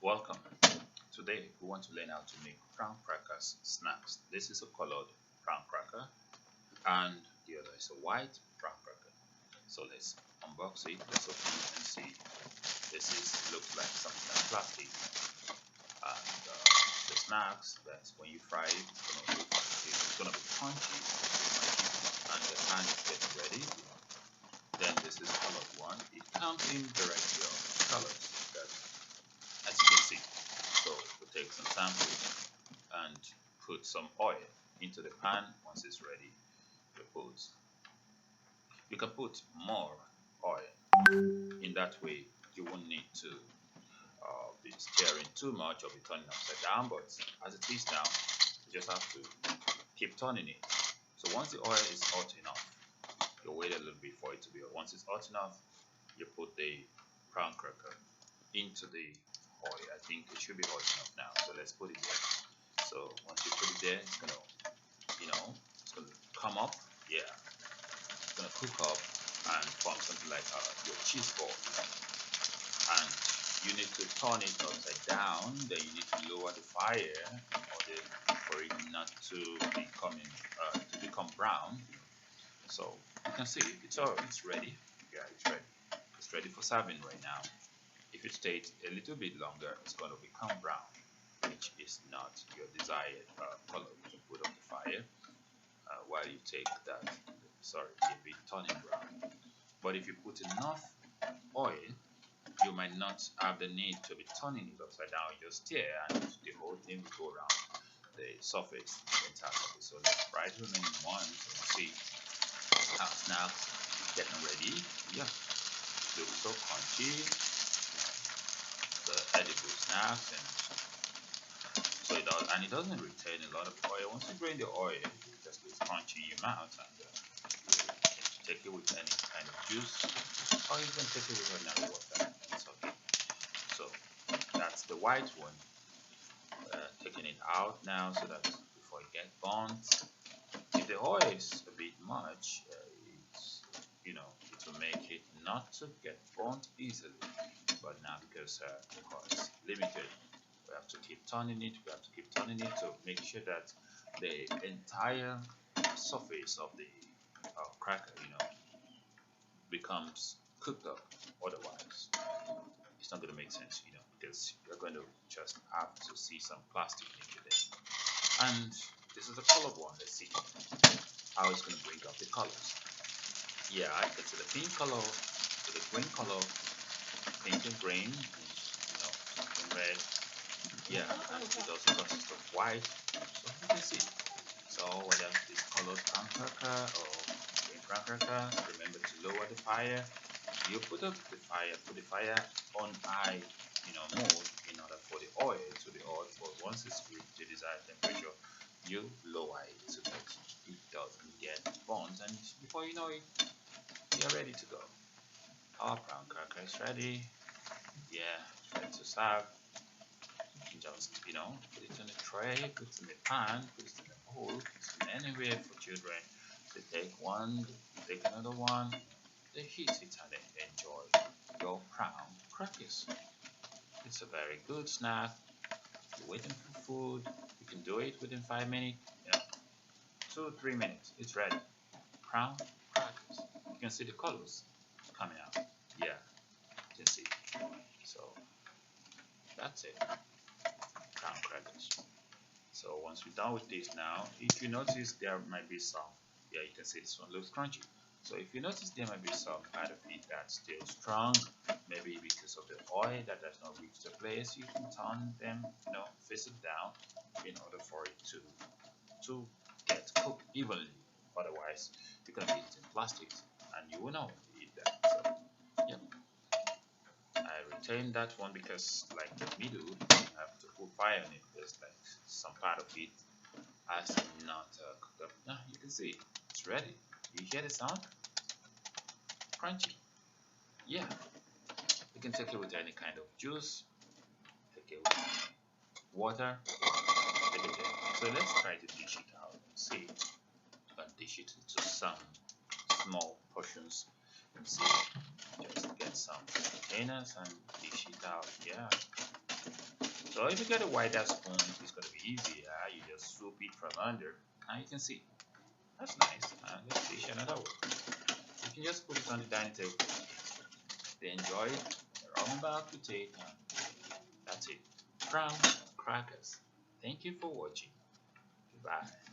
Welcome. Today we want to learn how to make prawn crackers snacks. This is a colored prawn cracker and the other is a white prawn cracker. So let's unbox it. Let's open it and see. This looks like something like plastic. And the snacks, that's when you fry it, it's gonna be crunchy, and the pan is getting ready. Then this is colored one. It comes in directly of colors. As you can see. So we'll take some samples and put some oil into the pan. Once it's ready, you can put more oil. In that way, you won't need to be stirring too much or be turning upside down. But as it is now, you just have to keep turning it. So once the oil is hot enough, you wait a little bit for it to be hot. Once it's hot enough, you put the prawn cracker into the oil. I think it should be hot enough now. So let's put it there. So once you put it there, it's gonna, it's gonna come up. Yeah, it's gonna cook up and form something like your cheese ball. And you need to turn it upside down. Then you need to lower the fire for it not to become brown. So you can see it's ready. Yeah, it's ready. It's ready for serving right now. If it stays a little bit longer, it's going to become brown, which is not your desired color. You can put on the fire while you take that. Sorry, it'll be turning brown. But if you put enough oil, you might not have the need to be turning it upside down. You just stir and the whole thing will go around the surface, the entire surface. So let's fry the remaining one and see how snacks getting ready. Yeah, looks so crunchy. The edible snacks, and so it doesn't retain a lot of oil. Once you drain the oil, it just gets crunchy in your mouth, and you take it with any kind of juice, or you can take it with ordinary water. It's okay. So that's the white one. Taking it out now so that before it gets burnt. If the oil is a bit much, it will make it not to get burnt easily. But now because the oil is limited, we have to keep turning it. We have to keep turning it to make sure that the entire surface of the cracker, becomes cooked up. Otherwise, it's not going to make sense, because you're going to just have to see some plastic into there. And this is a colored one. Let's see how it's going to bring up the colors. Yeah, I can see the pink color to the green color, pink and green, and, something red. Yeah, and it also consists of white. So you can see. So whether it's colored prawn cracker or green prawn cracker, remember to lower the fire. You put the fire on high, mode in order for the oil to be hot. But once it's reached the desired temperature, you lower it so that it doesn't get burnt, and before you know it, you're ready to go. Our prawn cracker is ready. Yeah, it's ready to serve. You just, put it in a tray, put it in a pan, put it in a bowl, put it anywhere for children. They take one, they take another one, they eat it and they enjoy your prawn crackers. It's a very good snack. You're waiting for food, you can do it within 5 minutes, 2-3 minutes, it's ready. Prawn crackers. You can see the colors coming out. Yeah, you can see. So that's it. Prawn crackers. So once we're done with this now, if you notice there might be some, you can see this one looks crunchy. So if you notice there might be some part of it that's still strong, maybe because of the oil that does not reach the place, you can turn them, face it down in order for it to get cooked evenly. Otherwise, you're gonna be eating plastics and you will not want to eat that. So yeah, I retained that one because like the middle, you have to put fire on it. There's like some part of it has not cooked up. Now you can see it's ready. You hear the sound? Crunchy. Yeah. You can take it with any kind of juice. Take it with water. Take it there. So let's try to dish it out and see. You can dish it into some small portions and see. Just get some containers and dish it out. Yeah. So if you get a wider spoon, it's going to be easier. You just swoop it from under, and you can see. That's nice. Let's dish another one. You can just put it on the dining table. They enjoy it. They're back to take, and that's it. Prawn crackers. Thank you for watching. Goodbye.